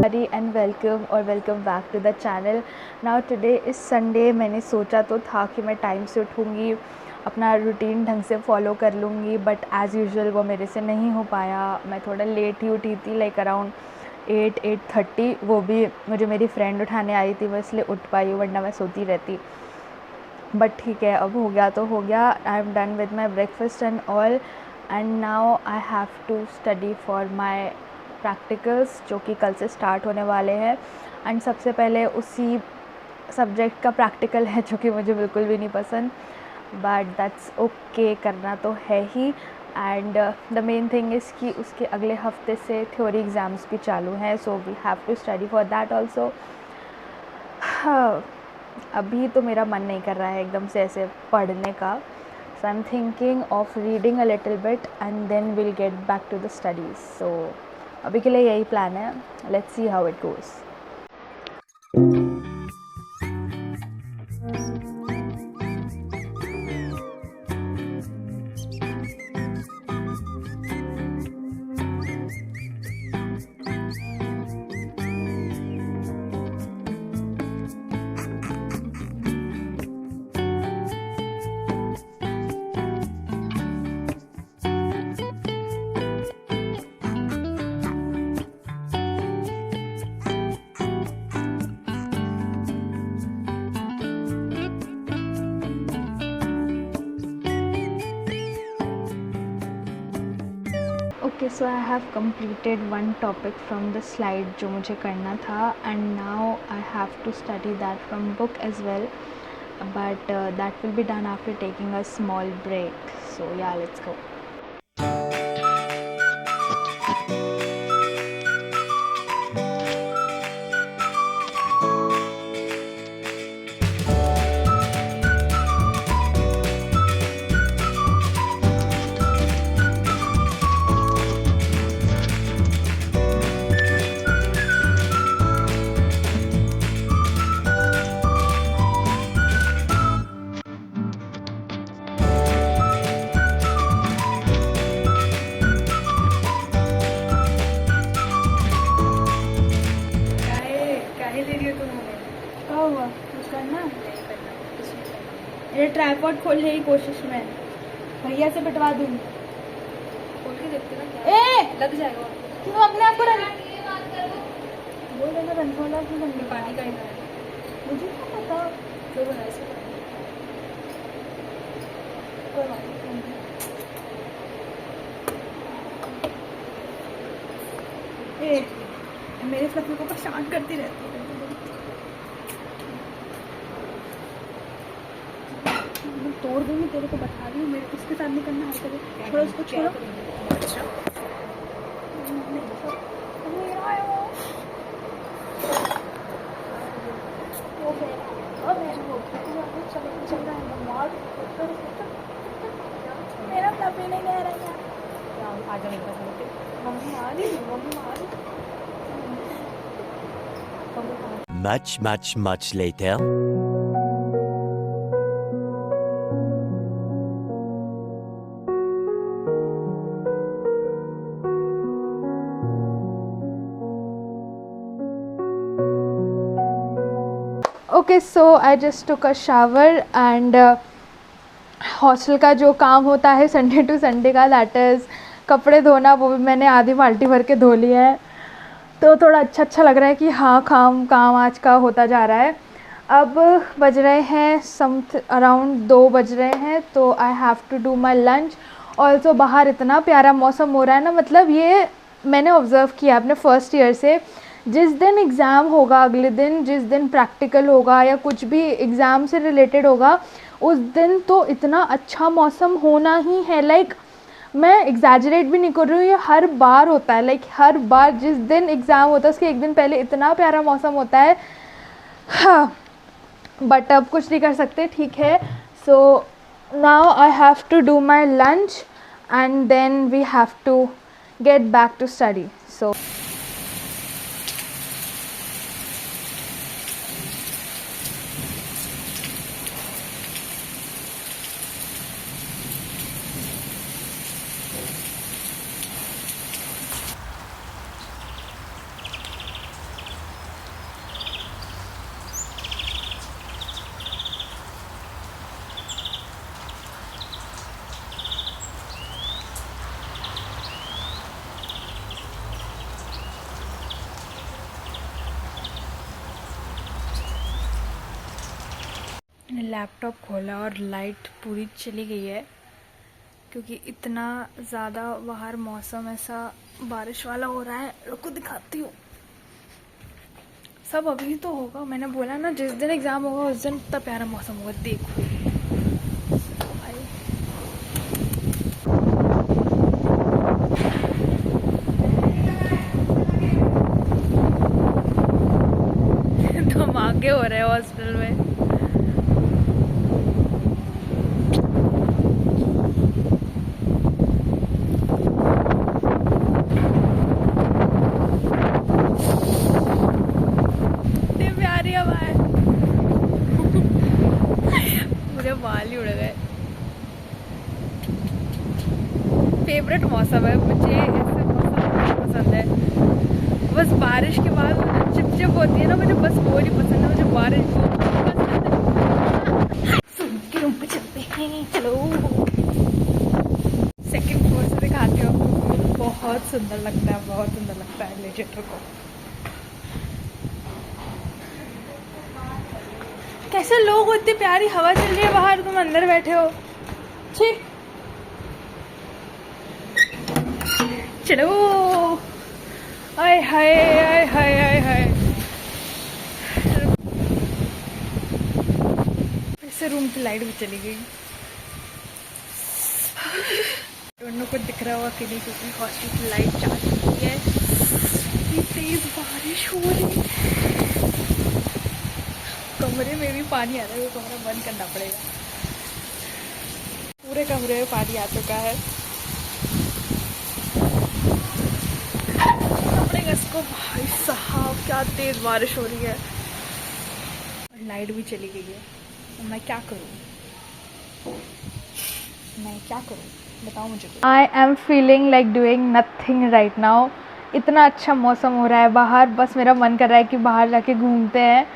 everybody and welcome back to the channel. Now today is Sunday. मैंने सोचा तो था कि मैं टाइम से उठूँगी, अपना रूटीन ढंग से फॉलो कर लूँगी, बट एज़ यूजुअल वो मेरे से नहीं हो पाया. मैं थोड़ा लेट ही उठी थी, लाइक अराउंड 8:30. वो भी मुझे मेरी फ्रेंड उठाने आई थी, वो इसलिए उठ पाई, वरना मैं सोती रहती. बट ठीक है, अब हो गया तो हो गया. I am done with my breakfast and all, and now I have to study for my practicals, जो कि कल से स्टार्ट होने वाले हैं. एंड सबसे पहले उसी सब्जेक्ट का प्रैक्टिकल है जो कि मुझे बिल्कुल भी नहीं पसंद, बट दैट्स ओके, करना तो है ही. And the main thing is कि उसके अगले हफ्ते से थ्योरी एग्ज़ाम्स भी चालू हैं, so we have to study for that also. अभी तो मेरा मन नहीं कर रहा है एकदम से ऐसे पढ़ने का, so I am thinking of reading a little bit and then will get back to the studies. So अभी के लिए यही प्लान है. Let's see how it goes. Okay, so I have completed one topic from the slide जो मुझे करना था, and now I have to study that from book as well, but that will be done after taking a small break. So yeah, let's go. ये tripod खोलने की कोशिश में भैया से पिटवा दूँ. खोल के देखते ना क्या लग जाएगा. तुम अपने आप को बोल देना रनफोला की पानी का ही है. मुझे क्या पता जो बनाया से कोई बात नहीं. मेरे फ्लफी को परेशान करती रहती है. मैं तोड़ दूँगी, तेरे को बता रही हूँ. मेरे उसके साथ नहीं करना है, तेरे थोड़ा उसको छोड़ो. अच्छा मेरा फ्लफी नहीं रह रहा है. आज मेरे पास मम्मी आ रही, मम्मी आ रही. Much later. Okay, so I just took a shower and hostel का जो काम होता है संडे टू संडे का, दैट इज़ कपड़े धोना, वो भी मैंने आधी बाल्टी भर के धो लिया है. तो थोड़ा अच्छा लग रहा है कि हाँ, काम आज का होता जा रहा है. अब बज रहे हैं अराउंड 2 बज रहे हैं, तो I have to do my lunch. Also बाहर इतना प्यारा मौसम हो रहा है ना, मतलब ये मैंने ऑब्ज़र्व किया अपने फर्स्ट ईयर से. जिस दिन एग्ज़ाम होगा, अगले दिन जिस दिन प्रैक्टिकल होगा या कुछ भी एग्ज़ाम से रिलेटेड होगा, उस दिन तो इतना अच्छा मौसम होना ही है. लाइक मैं एग्जैजरेट भी नहीं कर रही हूँ, ये हर बार होता है. लाइक हर बार जिस दिन एग्ज़ाम होता है उसके एक दिन पहले इतना प्यारा मौसम होता है. हाँ, बट अब कुछ नहीं कर सकते, ठीक है. So now I have to do my lunch and then we have to get back to study. So laptop खोला और लाइट पूरी चली गई है क्योंकि इतना ज़्यादा बाहर मौसम ऐसा बारिश वाला हो रहा है। रुको दिखाती हूँ। सब अभी तो होगा, मैंने बोला ना जिस दिन एग्ज़ाम होगा उस दिन इतना प्यारा मौसम होगा। देखो भाई, धमाके हो रहे हैं हॉस्टल में। इतनी प्यारी हवा है। मुझे बाल ही उड़ गए। फेवरेट मौसम है मुझे, ऐसे मौसम बहुत पसंद है। बस बारिश के बाद मुझे चिपचिप होती है ना, मुझे बस वो नहीं पसंद है। मुझे बारिश बहुत पसंद है। रूम पे चलते हैं, चलो। सेकंड फ्लोर से दिखाती हूँ आपको। बहुत सुंदर लगता है, बहुत सुंदर लगता है लेजेंडर को। कैसे लोग, इतनी प्यारी हवा चल रही है बाहर, तुम अंदर बैठे हो। छी, चलो। आय हाय आय हाय आय हाय। ऐसे रूम की लाइट भी चली गई। दोनों को दिख रहा होगा कि नहीं, क्योंकि हॉस्टल की लाइट जा चुकी है। इतनी तेज बारिश हो रही है, कमरे में भी पानी आ रहा है। वो कमरा बंद करना पड़ेगा। पूरे कमरे में पानी आ चुका है। पड़ेगा इसको। भाई साहब क्या तेज बारिश हो रही है और लाइट भी चली गई है। तो मैं क्या करूँ, मैं क्या करूँ, बताओ मुझे। I am feeling like doing nothing right now. इतना अच्छा मौसम हो रहा है बाहर, बस मेरा मन कर रहा है कि बाहर जाके घूमते हैं।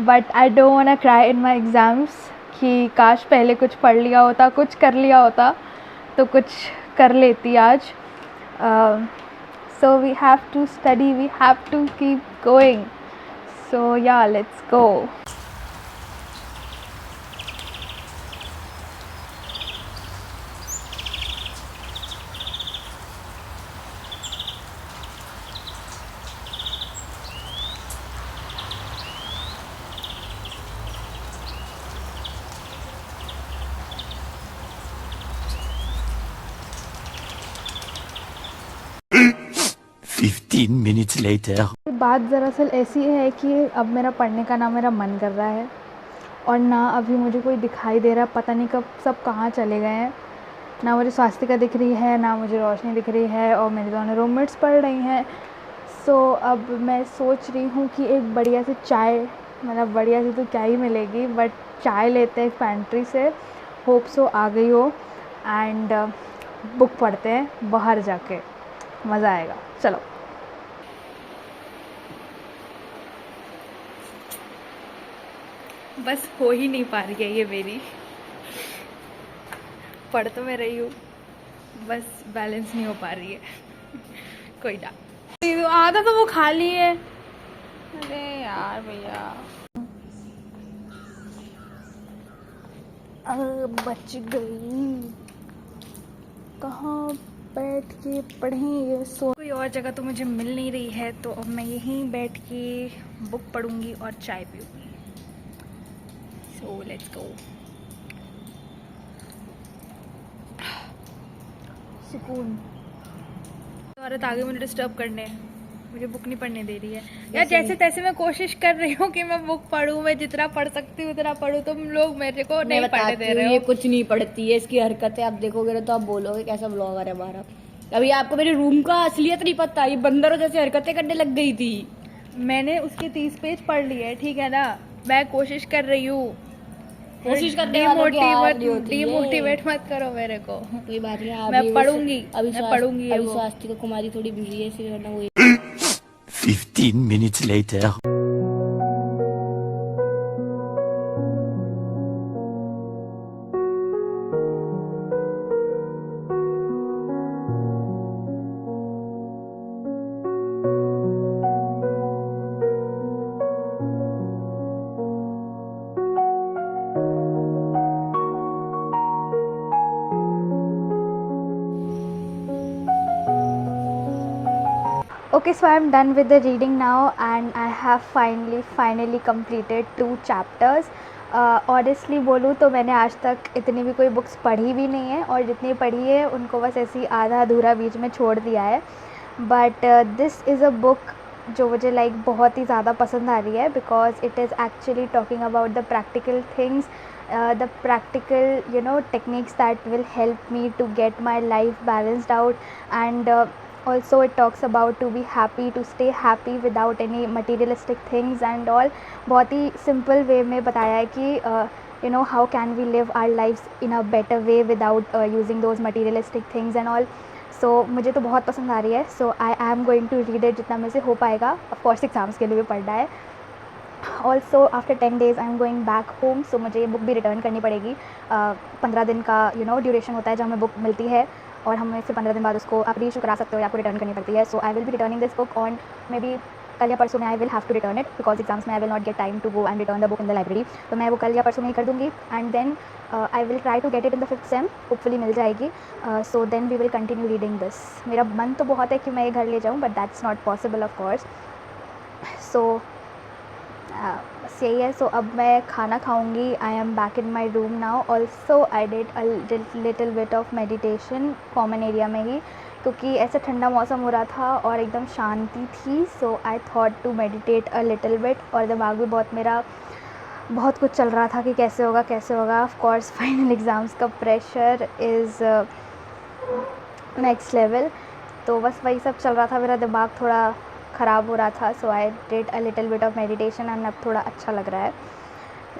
But I don't want cry in my exams कि काश पहले कुछ पढ़ लिया होता, कुछ कर लिया होता तो कुछ कर लेती आज। So we have to study, we have to keep going. So yeah, let's go. Minutes later. बात दरअसल ऐसी है कि अब मेरा पढ़ने का ना मेरा मन कर रहा है और ना अभी मुझे कोई दिखाई दे रहा। पता नहीं कब सब कहाँ चले गए हैं। ना मुझे स्वास्तिका दिख रही है, ना मुझे रोशनी दिख रही है, और मेरी दोनों रूममेट्स पढ़ रही हैं। सो अब मैं सोच रही हूँ कि एक बढ़िया सी चाय, मतलब बढ़िया सी तो क्या ही मिलेगी, बट चाय लेते हैं पैंट्री से। होप सो आ गई हो। एंड बुक पढ़ते हैं बाहर जाके, मज़ा आएगा। चलो। बस हो ही नहीं पा रही है ये मेरी। पढ़ तो मैं रही हूँ, बस बैलेंस नहीं हो पा रही है। कोई ना, आधा तो वो खाली है। अरे यार भैया, बच गई। कहाँ बैठ के पढ़ें ये सो। कोई और जगह तो मुझे मिल नहीं रही है, तो अब मैं यहीं बैठ के बुक पढ़ूंगी और चाय पीऊंगी। So let's go. सुकून। औरत आगे मुझे डिस्टर्ब करने, मुझे बुक नहीं पढ़ने दे रही है यार। जैसे तैसे मैं कोशिश कर रही हूँ कि मैं बुक पढूं, मैं जितना पढ़ सकती हूँ उतना पढूं। तुम लोग मेरे को नहीं पढ़ने दे रहे हो। ये कुछ नहीं पढ़ती है, इसकी हरकतें आप देखोगे ना तो आप बोलोगे कैसा ब्लॉगर है हमारा। अभी आपको मेरे रूम का असलियत नहीं पता, ये बंदरों जैसे हरकतें करने लग गई थी। मैंने उसके 30 पेज पढ़ लिए, ठीक है ना। मैं कोशिश कर रही हूँ। कोशिश करने वालों की हार नहीं होती है। डिमोटिवेट मत करो मेरे को। कोई बात नहीं, मैं पढ़ूंगी, मैं पढ़ूंगी। अभी स्वास्थ्य को कुमारी थोड़ी बिजी है, इसलिए वरना वो 15 minutes later. Okay, so I'm done with the reading now and I have finally completed 2 chapters. Honestly बोलूँ तो मैंने आज तक इतनी भी कोई बुक्स पढ़ी भी नहीं है और जितनी पढ़ी है उनको बस ऐसे ही आधा अधूरा बीच में छोड़ दिया है. But this is a book जो मुझे लाइक बहुत ही ज़्यादा पसंद आ रही है because it is actually talking about the practical things, the practical techniques that will help me to get my life balanced out, and also it talks about to be happy, to stay happy without any materialistic things and all. बहुत ही simple way में बताया है कि how can we live our lives in a better way without using those materialistic things and all. So मुझे तो बहुत पसंद आ रही है. So I am going to read it जितना मेरे से हो पाएगा. Of course एग्ज़ाम्स के लिए भी पढ़ना है. Also after 10 days I am going back home. So मुझे ये बुक भी रिटर्न करनी पड़ेगी. 15 दिन का ड्यूरेशन होता है जब हमें बुक मिलती है और हमें फिर 15 दिन बाद उसको आप रीइशू करा सकते हो या आपको रिटर्न करनी पड़ती है. So I will be returning this book on maybe कल या परसों में. I will have to return it because exams में I will not get time to go and return the book in the library. तो मैं वो कल या परसों में ही कर दूँगी and then I will try to get it in the 5th sem. Hopefully मिल जाएगी. So then we will continue reading this. मेरा मन तो बहुत है कि मैं ये घर ले जाऊँ but that's not possible of course. So बस यही है. सो अब मैं खाना खाऊंगी. I am back in my room now. Also I did a little bit of meditation common area में ही क्योंकि ऐसे ठंडा मौसम हो रहा था और एकदम शांति थी. So I thought to meditate a little bit. और दिमाग भी बहुत कुछ चल रहा था कि कैसे होगा. ऑफ कोर्स फाइनल एग्ज़ाम्स का प्रेशर इज़ नेक्स्ट लेवल. तो बस वही सब चल रहा था. मेरा दिमाग थोड़ा ख़राब हो रहा था. So I did a little bit of meditation and अब थोड़ा अच्छा लग रहा है.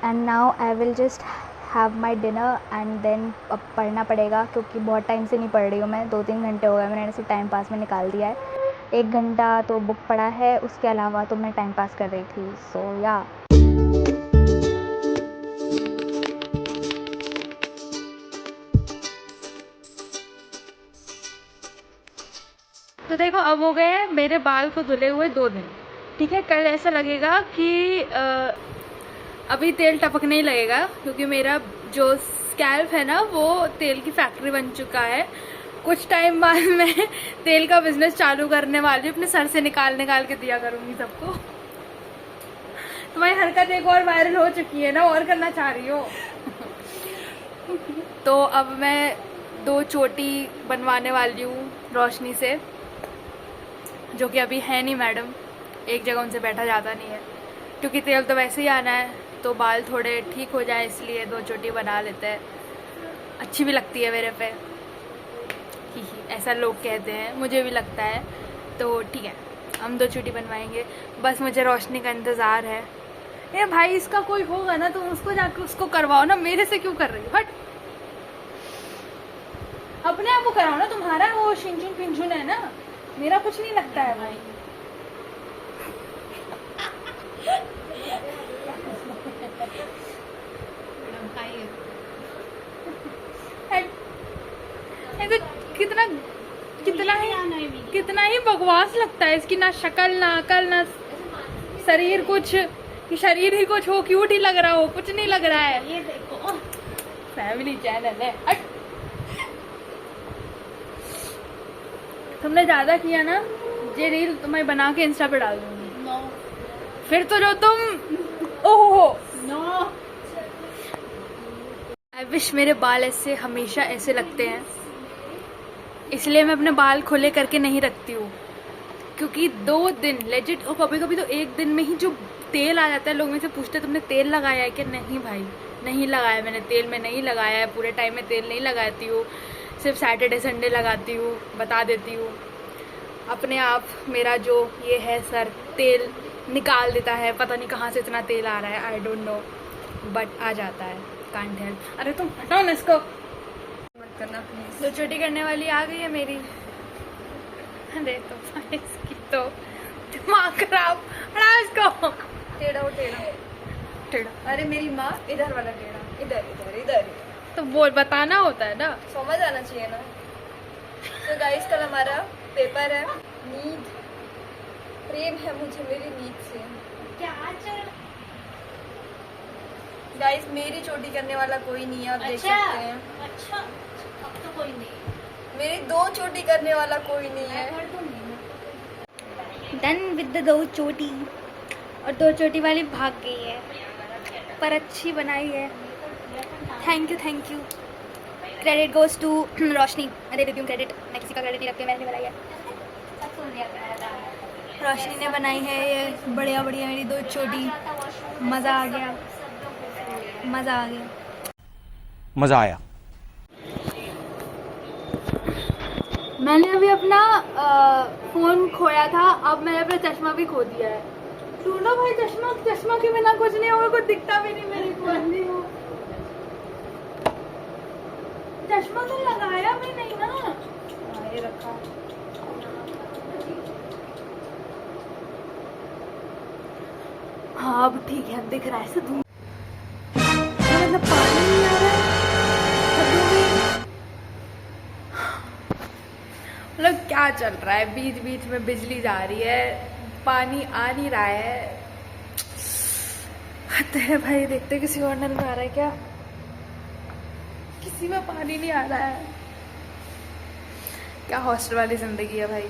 And now I will just have my dinner and then अब पढ़ना पड़ेगा क्योंकि बहुत टाइम से नहीं पढ़ रही हूँ मैं. 2-3 घंटे हो गए मैंने ऐसे टाइम पास में निकाल दिया है. 1 घंटा तो बुक पढ़ा है, उसके अलावा तो मैं टाइम पास कर रही थी. सो या तो देखो अब हो गए हैं मेरे बाल को धुले हुए 2 दिन. ठीक है, कल ऐसा लगेगा कि अभी तेल टपकने ही लगेगा क्योंकि मेरा जो स्कैल्प है ना वो तेल की फैक्ट्री बन चुका है. कुछ टाइम बाद मैं तेल का बिजनेस चालू करने वाली हूँ. अपने सर से निकाल के दिया करूँगी सबको. तुम्हारी हरकत एक और वायरल हो चुकी है ना, और करना चाह रही हो. तो अब मैं 2 चोटी बनवाने वाली हूँ रोशनी से, जो कि अभी है नहीं मैडम. एक जगह उनसे बैठा जाता नहीं है क्योंकि तेल तो वैसे ही आना है तो बाल थोड़े ठीक हो जाए इसलिए 2 चोटी बना लेते हैं. अच्छी भी लगती है मेरे पे. ऐसा लोग कहते हैं, मुझे भी लगता है. तो ठीक है, हम 2 चोटी बनवाएंगे. बस मुझे रोशनी का इंतज़ार है. ये भाई इसका कोई होगा ना तो उसको जाकर उसको करवाओ ना, मेरे से क्यों कर रही हो. हट, अपने आप को कराओ ना. तुम्हारा वो शिंचुन पिंचुन है ना, मेरा कुछ नहीं लगता है भाई. कितना ही बकवास लगता है इसकी. ना शक्ल ना अकल ना शरीर, कुछ कि शरीर ही कुछ हो, क्यूट ही लग रहा हो, कुछ नहीं लग रहा है. ये देखो फैमिली चैनल है. तुमने ज़्यादा किया ना, ये रील तुम्हें बना के इंस्टा पे डाल दूंगी. no. फिर तो जो तुम ओहो नो. आई विश मेरे बाल ऐसे हमेशा ऐसे लगते हैं, इसलिए मैं अपने बाल खुले करके नहीं रखती हूँ क्योंकि 2 दिन लेजिट, और कभी कभी तो 1 दिन में ही जो तेल आ जाता है. लोग मुझसे पूछते तुमने तेल लगाया है क्या. नहीं भाई, नहीं लगाया मैंने तेल. में नहीं लगाया है, पूरे टाइम में तेल नहीं लगाती हूँ. सिर्फ सैटरडे संडे लगाती हूँ. बता देती हूँ, अपने आप मेरा जो ये है सर तेल निकाल देता है. पता नहीं कहाँ से इतना तेल आ रहा है, आई डोंट नो, बट आ जाता है. Can't help. अरे तुम हटाओ ना इसको, मत करना प्लीज. 2 चोटी करने वाली आ गई है मेरी. अरे तो इसकी तो दिमाग खराब. हटाओ इसको. टेढ़ा. अरे मेरी माँ इधर वाला टेढ़ा. इधर तो बोल बताना होता है ना, समझ आना चाहिए ना. तो गाइस कल हमारा पेपर है. नींद, प्रेम है मुझे मेरी नींद से. क्या चल गाइस, मेरी चोटी करने वाला कोई नहीं है, आप देख सकते हैं. अच्छा, अब तो कोई नहीं. मेरी 2 चोटी करने वाला कोई नहीं है. डन विद द 2 चोटी, और 2 चोटी वाली भाग गई है, पर अच्छी बनाई है। Thank you. Credit goes to Roshni. मैं दे देती हूँ क्रेडिट, मैं किसी का क्रेडिट नहीं रखती, मैंने बनाई है। रोशनी ने बनाई है ये बढ़िया मेरी 2 चोटी। मज़ा आ गया। मजा आया। मैंने अभी अपना फ़ोन खोया था, अब मैंने अपना चश्मा भी खो दिया है। ढूंढो भाई चश्मा के बिना कुछ नहीं होगा, कुछ दिखता भी नहीं मेरे को। अंधी हूँ, चश्मा तो लगाया भी नहीं ना। ये रखा। हाँ अब ठीक है, अब दिख रहा है। ऐसे धूप मतलब पानी नहीं आ रहा है, मतलब क्या चल रहा है। बीच बीच में बिजली जा रही है, पानी आ नहीं रहा है। तेरे भाई देखते किसी और नल में आ रहा है क्या? किसी में पानी नहीं आ रहा है। क्या हॉस्टल वाली जिंदगी है भाई।